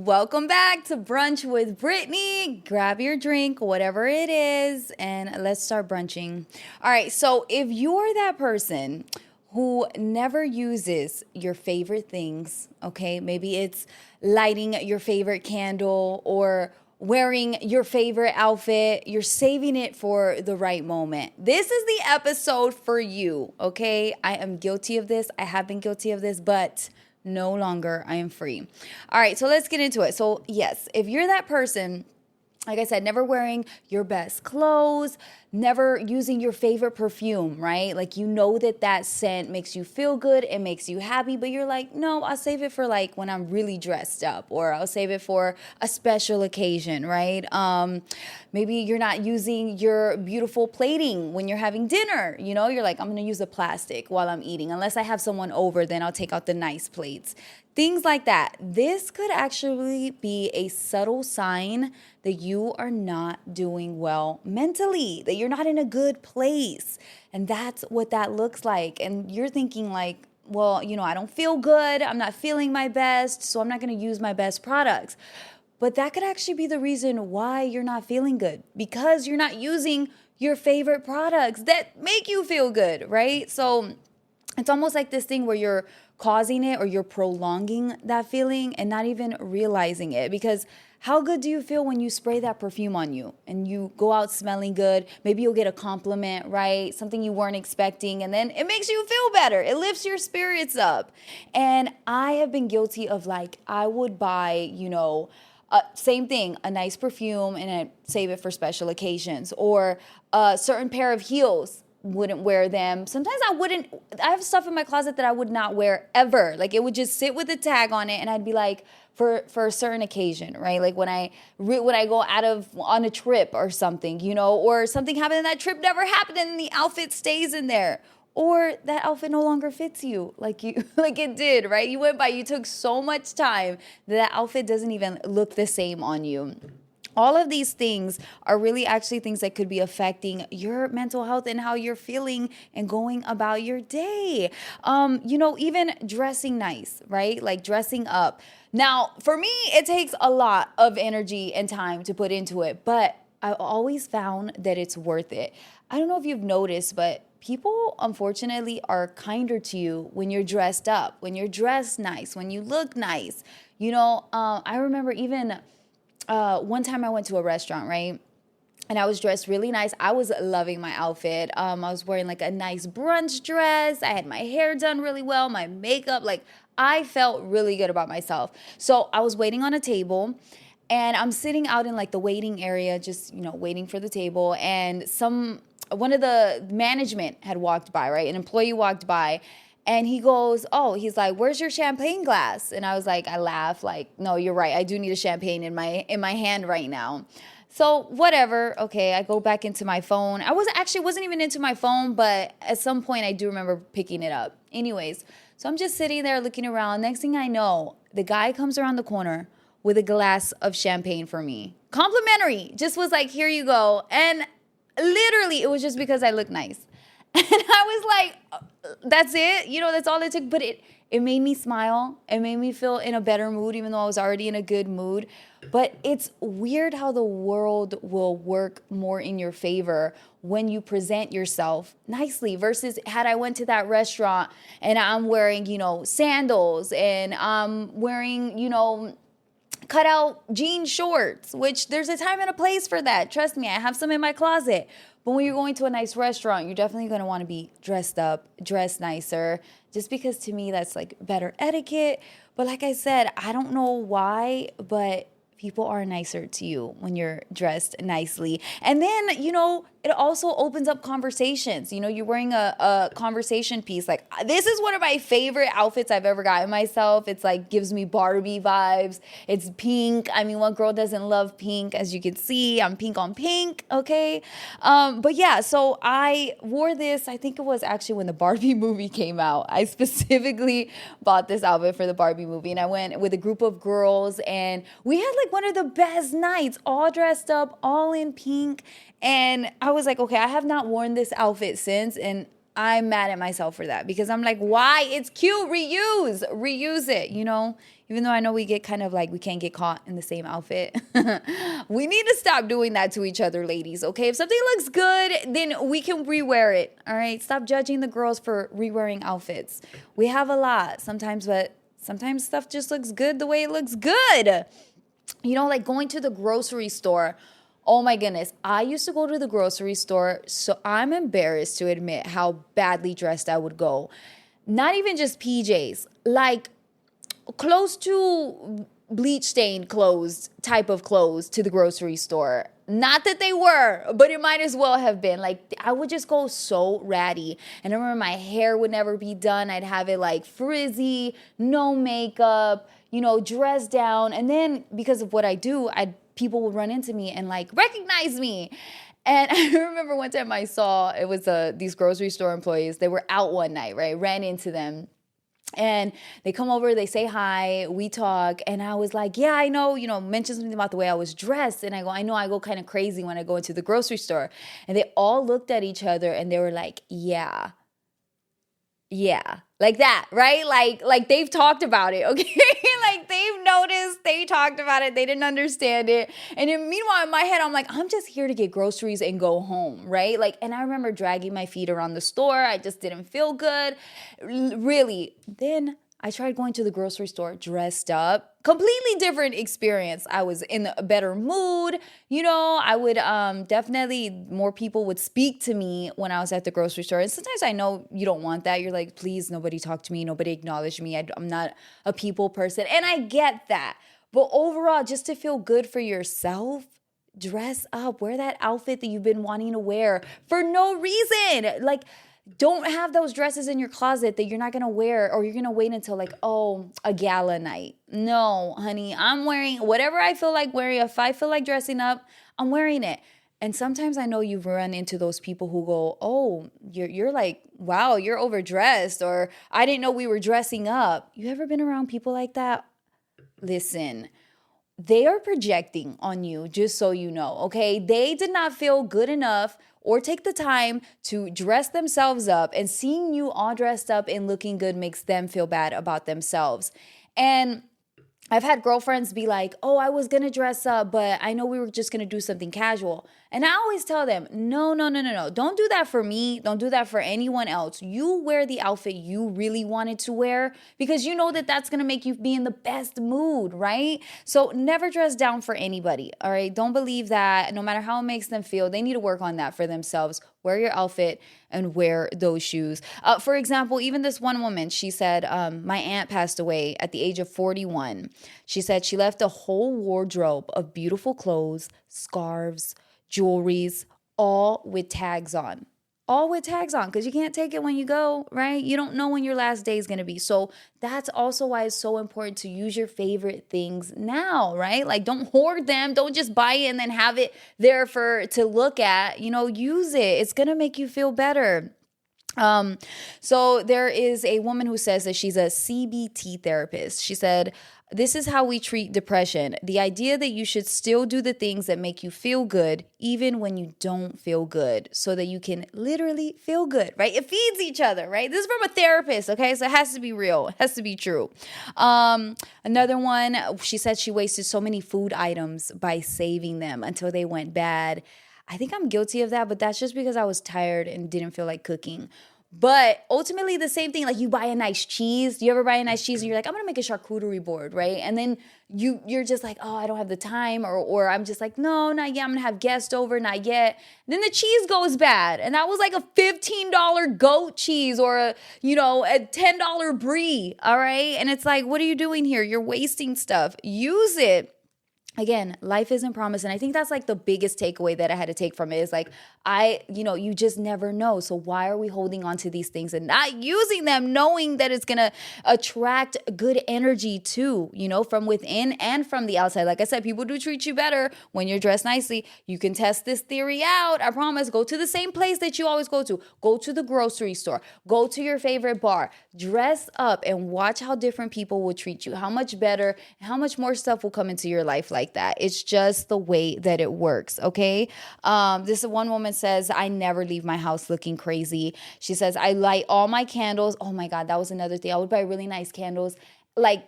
Welcome back to Brunch with Brittany. Grab your drink, whatever it is, and let's start brunching. All right, so if you're that person who never uses your favorite things, okay, maybe it's lighting your favorite candle or wearing your favorite outfit, you're saving it for the right moment. This is the episode for you, okay? I am guilty of this. I have been guilty of this, but no longer. I am free. All right, so let's get into it. So, yes, if you're that person, like I said, never wearing your best clothes, never using your favorite perfume, right? Like, you know that scent makes you feel good, it makes you happy, but you're like, no, I'll save it for like when I'm really dressed up, or I'll save it for a special occasion, right? Maybe you're not using your beautiful plating when you're having dinner. You know, you're like, I'm gonna use a plastic while I'm eating. Unless I have someone over, then I'll take out the nice plates. Things like that. This could actually be a subtle sign that you are not doing well mentally, that you're not in a good place. And that's what that looks like. And you're thinking like, well, you know, I don't feel good. I'm not feeling my best, so I'm not going to use my best products. But that could actually be the reason why you're not feeling good, because you're not using your favorite products that make you feel good, right? So it's almost like this thing where you're causing it or you're prolonging that feeling and not even realizing it. Because how good do you feel when you spray that perfume on you and you go out smelling good? Maybe you'll get a compliment, right? Something you weren't expecting, and then it makes you feel better. It lifts your spirits up. And I have been guilty of, like, I would buy, same thing, a nice perfume, and I'd save it for special occasions, or a certain pair of heels. Wouldn't wear them. Sometimes I have stuff in my closet that I would not wear ever. Like, it would just sit with a tag on it, and I'd be like, for a certain occasion, right? Like when I go on a trip or something, or something happened and that trip never happened and the outfit stays in there. Or that outfit no longer fits you like it did, right? You took so much time that outfit doesn't even look the same on you. All of these things are really actually things that could be affecting your mental health and how you're feeling and going about your day. Even dressing nice, right? Like dressing up. Now, for me, it takes a lot of energy and time to put into it, but I always found that it's worth it. I don't know if you've noticed, but people, unfortunately, are kinder to you when you're dressed up, when you're dressed nice, when you look nice. I remember even one time I went to a restaurant, right? And I was dressed really nice. I was loving my outfit. I was wearing like a nice brunch dress. I had my hair done really well, my makeup. Like, I felt really good about myself. So I was waiting on a table, and I'm sitting out in like the waiting area, just, waiting for the table. And one of the management had walked by, right? An employee walked by. And he's like, where's your champagne glass? And I was like, I laugh like, no, you're right. I do need a champagne in my hand right now. So whatever. Okay, I go back into my phone. Wasn't even into my phone, but at some point I do remember picking it up. Anyways, so I'm just sitting there looking around. Next thing I know, the guy comes around the corner with a glass of champagne for me. Complimentary. Just was like, here you go. And literally, it was just because I look nice. And I was like, that's it? That's all it took. But it made me smile. It made me feel in a better mood, even though I was already in a good mood. But it's weird how the world will work more in your favor when you present yourself nicely versus had I went to that restaurant and I'm wearing, sandals and I'm wearing, cut out jean shorts, which there's a time and a place for that. Trust me, I have some in my closet. But when you're going to a nice restaurant, you're definitely going to want to be dressed up, dressed nicer, just because to me that's like better etiquette. But like I said, I don't know why, but people are nicer to you when you're dressed nicely. And then, it also opens up conversations. You're wearing a conversation piece. Like, this is one of my favorite outfits I've ever gotten myself. It's like, gives me Barbie vibes. It's pink. I mean, what girl doesn't love pink? As you can see, I'm pink on pink, okay? But yeah, so I wore this, I think it was actually when the Barbie movie came out. I specifically bought this outfit for the Barbie movie, and I went with a group of girls, and we had like one of the best nights, all dressed up, all in pink. And I was like, okay, I have not worn this outfit since, and I'm mad at myself for that because I'm like, why? It's cute. Reuse it, Even though I know we get kind of like, we can't get caught in the same outfit. We need to stop doing that to each other, ladies, okay? If something looks good, then we can rewear it, all right? Stop judging the girls for rewearing outfits. We have a lot sometimes, but sometimes stuff just looks good the way it looks good. You know, like going to the grocery store. Oh my goodness. I used to go to the grocery store, so I'm embarrassed to admit how badly dressed I would go. Not even just PJs, like close to bleach stained clothes, type of clothes to the grocery store. Not that they were, but it might as well have been. Like, I would just go so ratty. And I remember my hair would never be done. I'd have it like frizzy, no makeup, you know, dressed down. And then because of what I do, people would run into me and like recognize me. And I remember one time I saw, it was these grocery store employees. They were out one night, right? Ran into them. And they come over, they say hi, we talk, and I was like, yeah, I know, mention something about the way I was dressed. And I know I go kind of crazy when I go into the grocery store. And they all looked at each other and they were like, yeah, like that, right? Like they've talked about it, okay? Like they've noticed, they talked about it, they didn't understand it. And then meanwhile, in my head, I'm like, I'm just here to get groceries and go home, right? Like, and I remember dragging my feet around the store. I just didn't feel good, really. Then I tried going to the grocery store dressed up. Completely different experience. I was in a better mood. I would definitely, more people would speak to me when I was at the grocery store. And sometimes I know you don't want that. You're like, please, nobody talk to me. Nobody acknowledge me. I'm not a people person. And I get that. But overall, just to feel good for yourself, dress up. Wear that outfit that you've been wanting to wear for no reason. Like, don't have those dresses in your closet that you're not going to wear, or you're going to wait until like, a gala night. No, honey, I'm wearing whatever I feel like wearing. If I feel like dressing up, I'm wearing it. And sometimes I know you've run into those people who go, oh, you're like, wow, you're overdressed, or I didn't know we were dressing up. You ever been around people like that? Listen, they are projecting on you, just so you know, okay? They did not feel good enough or take the time to dress themselves up, and seeing you all dressed up and looking good makes them feel bad about themselves. And I've had girlfriends be like, oh, I was going to dress up, but I know we were just going to do something casual. And I always tell them, no. Don't do that for me. Don't do that for anyone else. You wear the outfit you really wanted to wear, because you know that that's going to make you be in the best mood, right? So never dress down for anybody, all right? Don't believe that. No matter how it makes them feel, they need to work on that for themselves. Wear your outfit and wear those shoes. For example, even this one woman, she said, my aunt passed away at the age of 41. She said she left a whole wardrobe of beautiful clothes, scarves, jewelries, all with tags on. All with tags on, because you can't take it when you go, right? You don't know when your last day is going to be. So that's also why it's so important to use your favorite things now, right? Like, don't hoard them. Don't just buy it and then have it there to look at. Use it. It's going to make you feel better. So there is a woman who says that she's a CBT therapist. She said, this is how we treat depression. The idea that you should still do the things that make you feel good, even when you don't feel good, so that you can literally feel good, right? It feeds each other, right? This is from a therapist, okay? So it has to be real. It has to be true. Another one, she said she wasted so many food items by saving them until they went bad. I think I'm guilty of that, but that's just because I was tired and didn't feel like cooking. But ultimately, the same thing, like you buy a nice cheese. Do you ever buy a nice cheese and you're like, I'm going to make a charcuterie board, right? And then you're just like, oh, I don't have the time. Or I'm just like, no, not yet. I'm going to have guests over, not yet. Then the cheese goes bad. And that was like a $15 goat cheese or a $10 brie, all right? And it's like, what are you doing here? You're wasting stuff. Use it. Again, life isn't promised. And I think that's like the biggest takeaway that I had to take from it is like, you just never know. So why are we holding on to these things and not using them, knowing that it's going to attract good energy too, from within and from the outside. Like I said, people do treat you better when you're dressed nicely. You can test this theory out. I promise. Go to the same place that you always go to. Go to the grocery store. Go to your favorite bar. Dress up and watch how different people will treat you. How much better, how much more stuff will come into your life like that. It's just the way that it works, okay? This one woman says, I never leave my house looking crazy. She says, I light all my candles. Oh my God, that was another thing. I would buy really nice candles like,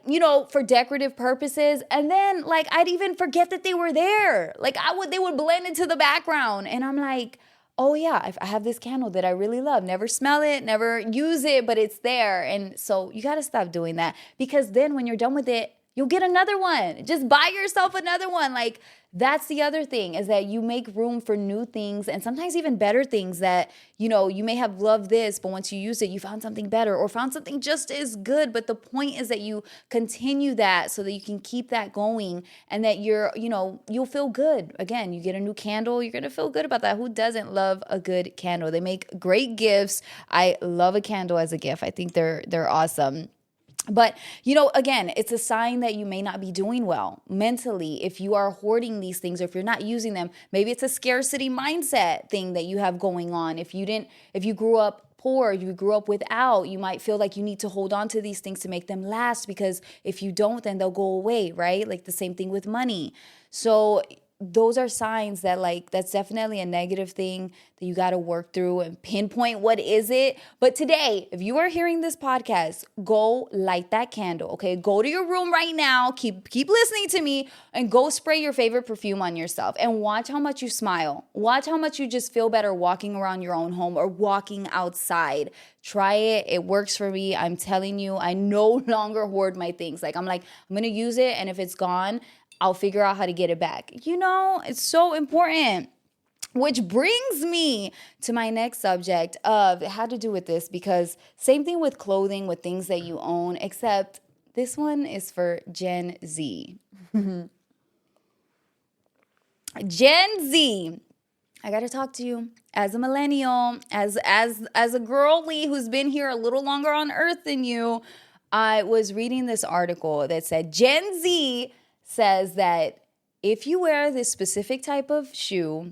for decorative purposes. And then like, I'd even forget that they were there. Like they would blend into the background. And I'm like, oh yeah, I have this candle that I really love. Never smell it, never use it, but it's there. And so you got to stop doing that, because then when you're done with it, you'll get another one. Just buy yourself another one. Like, that's the other thing, is that you make room for new things, and sometimes even better things that, you may have loved this, but once you use it, you found something better or found something just as good. But the point is that you continue that so that you can keep that going, and that you'll feel good. Again, you get a new candle, you're going to feel good about that. Who doesn't love a good candle? They make great gifts. I love a candle as a gift. I think they're awesome. But, again, it's a sign that you may not be doing well mentally if you are hoarding these things, or if you're not using them. Maybe it's a scarcity mindset thing that you have going on. If you grew up poor, you grew up without, you might feel like you need to hold on to these things to make them last, because if you don't, then they'll go away, right? Like the same thing with money. So those are signs that, like, that's definitely a negative thing that you got to work through and pinpoint what is it. But today, if you are hearing this podcast, go light that candle, okay? Go to your room right now, keep listening to me, and go spray your favorite perfume on yourself, and watch how much you smile. Watch how much you just feel better walking around your own home or walking outside. Try it. It works for me. I'm telling you, I no longer hoard my things. I'm going to use it, and if it's gone, I'll figure out how to get it back. It's so important. Which brings me to my next subject of it had to do with this, because same thing with clothing, with things that you own, except this one is for Gen Z. Gen Z. I got to talk to you as a millennial, as a girly who's been here a little longer on earth than you. I was reading this article that said Gen Z says that if you wear this specific type of shoe,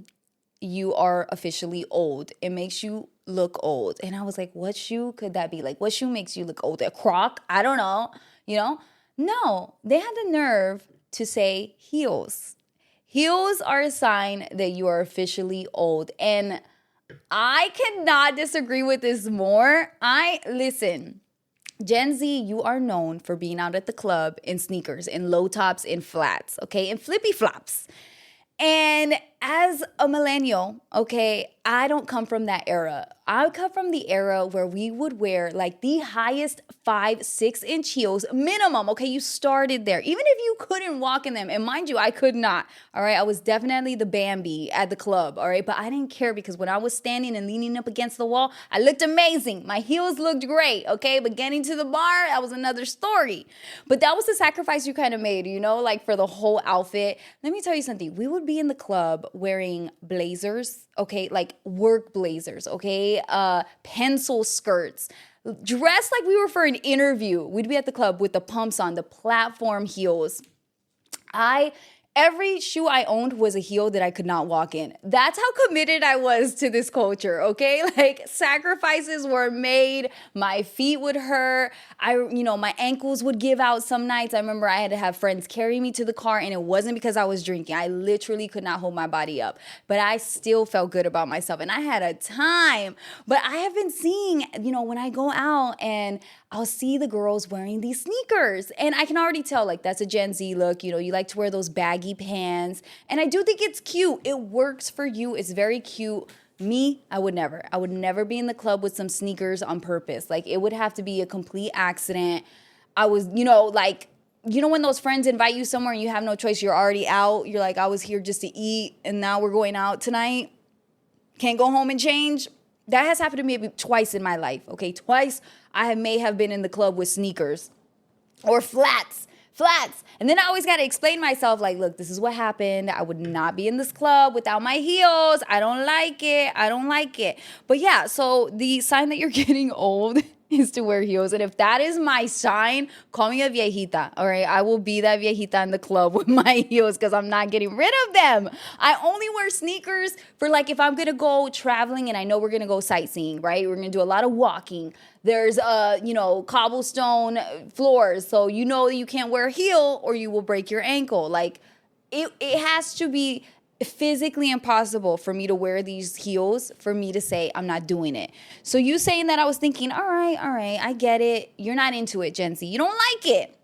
you are officially old. It makes you look old. And I was like, what shoe could that be? Like, what shoe makes you look old? A Croc? I don't know. No, they had the nerve to say heels. Heels are a sign that you are officially old. And I cannot disagree with this more. Listen. Gen Z, you are known for being out at the club in sneakers, in low tops, in flats, okay, in flippy flops. And as a millennial, okay, I don't come from that era. I come from the era where we would wear like the highest 5-6 inch heels minimum. Okay, you started there. Even if you couldn't walk in them, and mind you, I could not. All right, I was definitely the Bambi at the club. All right, but I didn't care, because when I was standing and leaning up against the wall, I looked amazing. My heels looked great. Okay, but getting to the bar, that was another story. But that was the sacrifice you kind of made, like for the whole outfit. Let me tell you something. We would be in the club wearing blazers, okay, like work blazers, okay, pencil skirts, dressed like we were for an interview. We'd be at the club with the pumps on, the platform heels. Every shoe I owned was a heel that I could not walk in. That's how committed I was to this culture, okay? Like, sacrifices were made. My feet would hurt. My ankles would give out some nights. I remember I had to have friends carry me to the car, and it wasn't because I was drinking. I literally could not hold my body up. But I still felt good about myself, and I had a time. But I have been seeing, when I go out and I'll see the girls wearing these sneakers, and I can already tell, like, that's a Gen Z look. You like to wear those baggy pants, and I do think it's cute. It works for you. It's very cute. Me, I would never be in the club with some sneakers on purpose. Like, it would have to be a complete accident. I was, when those friends invite you somewhere and you have no choice, you're already out. You're like, I was here just to eat, and now we're going out tonight. Can't go home and change. That has happened to me maybe twice in my life, okay? Twice I may have been in the club with sneakers or flats. And then I always got to explain myself, like, look, this is what happened. I would not be in this club without my heels. I don't like it. But yeah, so the sign that you're getting old is to wear heels. And if that is my sign, call me a viejita, all right? I will be that viejita in the club with my heels, because I'm not getting rid of them. I only wear sneakers for, like, if I'm going to go traveling and I know we're going to go sightseeing, right? We're going to do a lot of walking. There's, cobblestone floors. So you can't wear a heel or you will break your ankle. Like, it has to be physically impossible for me to wear these heels for me to say I'm not doing it. So you saying that, I was thinking, all right, I get it. You're not into it, Gen Z. You don't like it.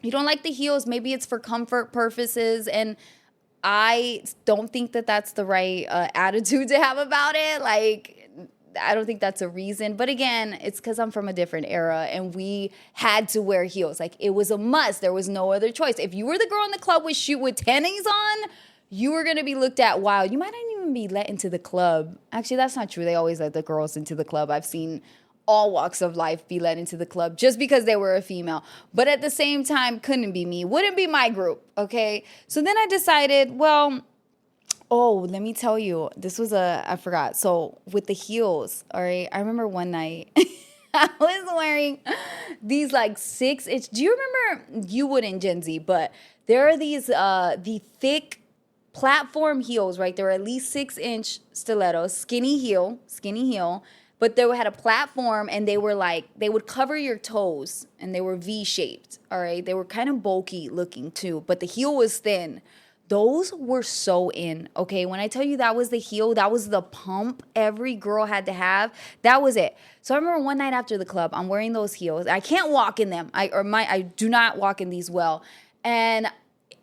You don't like the heels. Maybe it's for comfort purposes. And I don't think that that's the right attitude to have about it. Like, I don't think that's a reason. But again, it's because I'm from a different era and we had to wear heels. Like, it was a must. There was no other choice. If you were the girl in the club with tennies on, you were going to be looked at wild. You might not even be let into the club. Actually, that's not true. They always let the girls into the club. I've seen all walks of life be let into the club just because they were a female. But at the same time, couldn't be me. Wouldn't be my group, okay? So then I decided, well, let me tell you. This was I forgot. So with the heels, all right, I remember one night I was wearing these like 6-inch. Do you remember, you wouldn't, Gen Z, but there are these, the thick platform heels, right? There were at least 6-inch stilettos, skinny heel, but they had a platform and they were like, they would cover your toes and they were V-shaped, all right? They were kind of bulky looking too, but the heel was thin. Those were so in, okay? When I tell you that was the heel, that was the pump every girl had to have. That was it. So I remember one night after the club, I'm wearing those heels. I can't walk in them. I do not walk in these well. And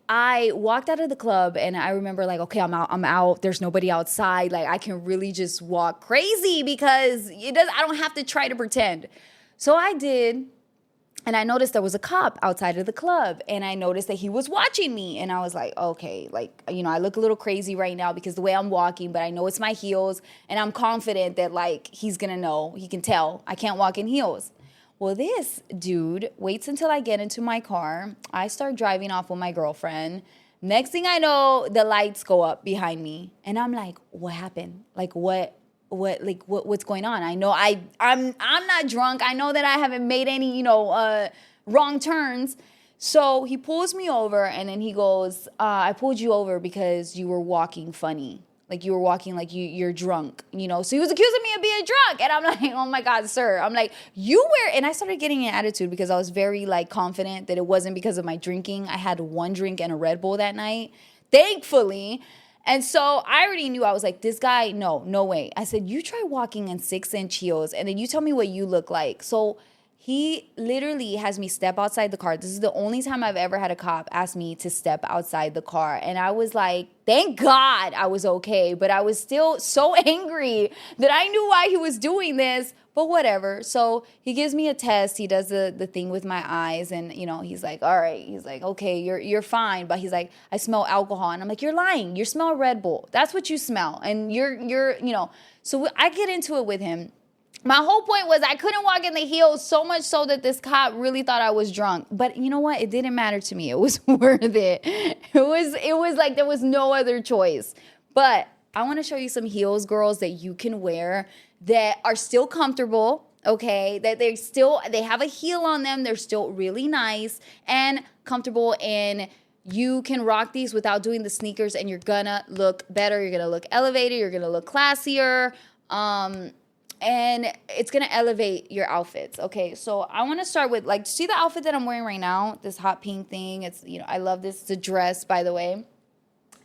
I walked out of the club and I remember like, okay, I'm out. There's nobody outside. Like, I can really just walk crazy because I don't have to try to pretend. So I did. And I noticed there was a cop outside of the club and I noticed that he was watching me. And I was like, okay, like, I look a little crazy right now because the way I'm walking, but I know it's my heels and I'm confident that like, he's going to know, he can tell I can't walk in heels. Well, this dude waits until I get into my car. I start driving off with my girlfriend. Next thing I know, the lights go up behind me. And I'm like, what happened? Like, what's going on? I know I'm not drunk. I know that I haven't made any, wrong turns. So he pulls me over and then he goes, I pulled you over because you were walking funny. Like, you were walking like you're drunk, So he was accusing me of being drunk. And I'm like, oh my God, sir. I'm like, and I started getting an attitude because I was very like confident that it wasn't because of my drinking. I had one drink and a Red Bull that night, thankfully. And so I already knew. I was like, this guy, no way. I said, you try walking in 6-inch heels and then you tell me what you look like. So he literally has me step outside the car. This is the only time I've ever had a cop ask me to step outside the car. And I was like, thank God I was okay. But I was still so angry that I knew why he was doing this. But whatever. So he gives me a test. He does the thing with my eyes. And, he's like, all right. He's like, okay, you're fine. But he's like, I smell alcohol. And I'm like, you're lying. You smell Red Bull. That's what you smell. And you're. So I get into it with him. My whole point was I couldn't walk in the heels, so much so that this cop really thought I was drunk. But you know what? It didn't matter to me. It was worth it. It was like there was no other choice. But I want to show you some heels, girls, that you can wear that are still comfortable, okay? That they have a heel on them. They're still really nice and comfortable, and you can rock these without doing the sneakers, and you're gonna look better. You're gonna look elevated. You're gonna look classier. And it's going to elevate your outfits. Okay, so I want to start with, like, see the outfit that I'm wearing right now? This hot pink thing. It's, I love this. It's a dress, by the way.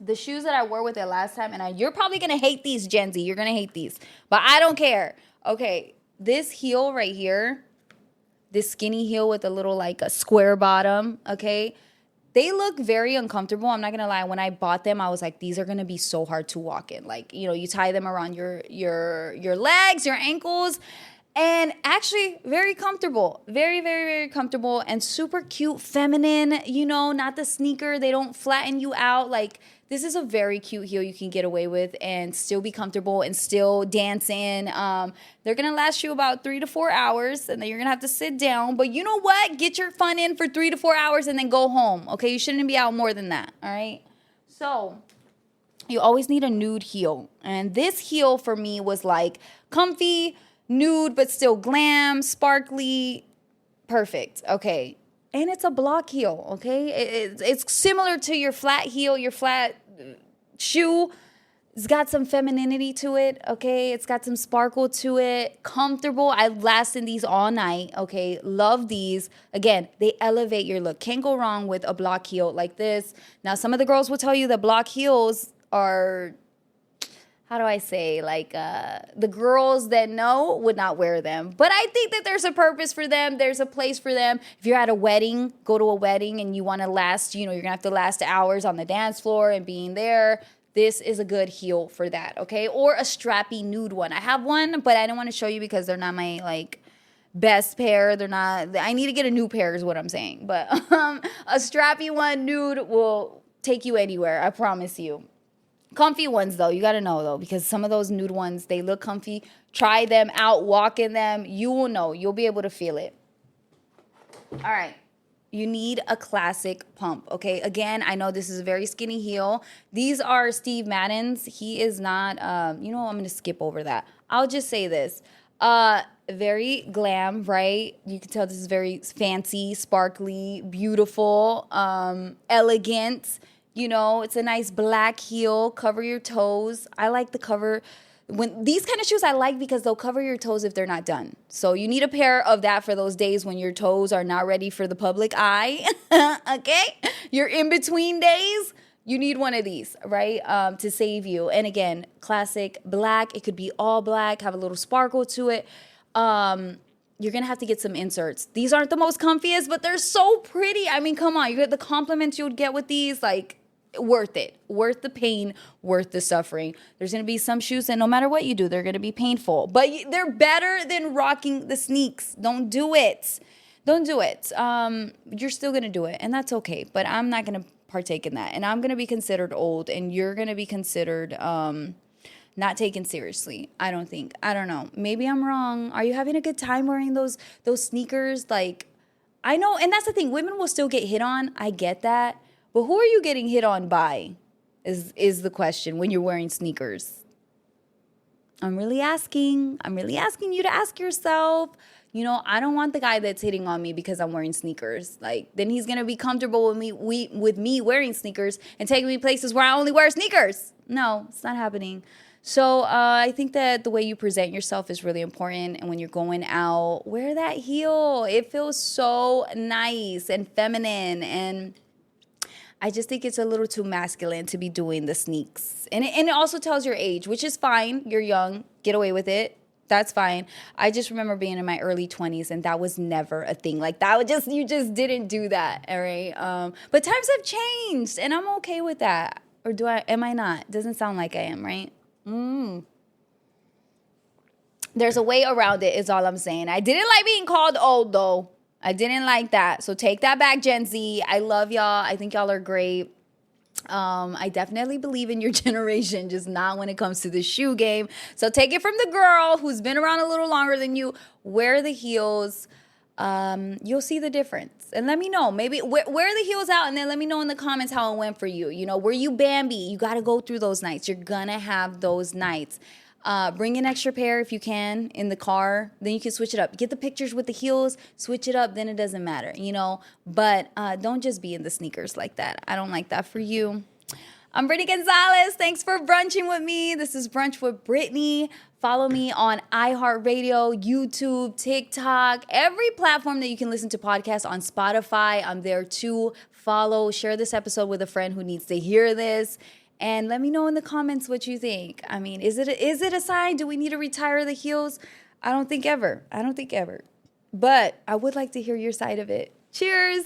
The shoes that I wore with it last time, and you're probably going to hate these, Gen Z. You're going to hate these. But I don't care. Okay, this heel right here, this skinny heel with a little, like, a square bottom, okay? They look very uncomfortable. I'm not going to lie. When I bought them, I was like, these are going to be so hard to walk in. Like, you tie them around your legs, your ankles, and actually very comfortable. Very, very, very comfortable and super cute, feminine, not the sneaker. They don't flatten you out. Like, this is a very cute heel you can get away with and still be comfortable and still dance in. They're going to last you about 3 to 4 hours, and then you're going to have to sit down. But you know what? Get your fun in for 3 to 4 hours and then go home, okay? You shouldn't be out more than that, all right? So you always need a nude heel. And this heel for me was like comfy, nude, but still glam, sparkly, perfect, okay? And it's a block heel, okay? It's similar to your flat heel, your flat shoe. It's got some femininity to it, okay? It's got some sparkle to it. Comfortable. I last in these all night, okay? Love these. Again, they elevate your look. Can't go wrong with a block heel like this. Now, some of the girls will tell you that block heels are, how do I say, like, the girls that know would not wear them. But I think that there's a purpose for them. There's a place for them. If you're at a wedding, go to a wedding and you want to last, you're going to have to last hours on the dance floor and being there. This is a good heel for that, okay? Or a strappy nude one. I have one, but I don't want to show you because they're not my, like, best pair. They're not, I need to get a new pair is what I'm saying. But a strappy one, nude, will take you anywhere. I promise you. Comfy ones, though, you got to know, though, because some of those nude ones, they look comfy. Try them out, walk in them. You will know. You'll be able to feel it. All right. You need a classic pump, okay? Again, I know this is a very skinny heel. These are Steve Madden's. He is not, I'm going to skip over that. I'll just say this. Very glam, right? You can tell this is very fancy, sparkly, beautiful, elegant. It's a nice black heel. Cover your toes. I like the cover. When these kind of shoes I like because they'll cover your toes if they're not done. So you need a pair of that for those days when your toes are not ready for the public eye. Okay? Your in-between days, you need one of these, right? To save you. And again, classic black. It could be all black, have a little sparkle to it. You're going to have to get some inserts. These aren't the most comfiest, but they're so pretty. I mean, come on. You get the compliments you would get with these, like, worth it. Worth the pain, worth the suffering. There's going to be some shoes that no matter what you do, they're going to be painful. But they're better than rocking the sneaks. Don't do it. Don't do it. You're still going to do it, and that's okay. But I'm not going to partake in that. And I'm going to be considered old, and you're going to be considered not taken seriously. I don't think. I don't know. Maybe I'm wrong. Are you having a good time wearing those sneakers? Like, I know, and that's the thing. Women will still get hit on. I get that. But who are you getting hit on by is the question when you're wearing sneakers. I'm really asking you to ask yourself, I don't want the guy that's hitting on me because I'm wearing sneakers. Like, then he's going to be comfortable with me wearing sneakers and taking me places where I only wear sneakers. No, it's not happening. So I think that the way you present yourself is really important. And when you're going out, wear that heel. It feels so nice and feminine, and I just think it's a little too masculine to be doing the sneaks. And it also tells your age, which is fine. You're young. Get away with it. That's fine. I just remember being in my early 20s, and that was never a thing. Like, you just didn't do that, all right? But times have changed, and I'm okay with that. Or am I not? Doesn't sound like I am, right? There's a way around it is all I'm saying. I didn't like being called old, though. I didn't like that. So take that back, Gen Z. I love y'all. I think y'all are great. I definitely believe in your generation, just not when it comes to the shoe game. So take it from the girl who's been around a little longer than you. Wear the heels. You'll see the difference. And let me know. Maybe wear the heels out and then let me know in the comments how it went for you. Were you Bambi? You got to go through those nights. You're going to have those nights. Bring an extra pair if you can in the car. Then you can switch it up. Get the pictures with the heels, switch it up, then it doesn't matter, But don't just be in the sneakers like that. I don't like that for you. I'm Brittany Gonzalez. Thanks for brunching with me. This is Brunch with Brittany. Follow me on iHeartRadio, YouTube, TikTok, every platform that you can listen to podcasts. On Spotify, I'm there too. Follow, share this episode with a friend who needs to hear this. And let me know in the comments what you think. I mean, is it a sign? Do we need to retire the heels? I don't think ever. But I would like to hear your side of it. Cheers.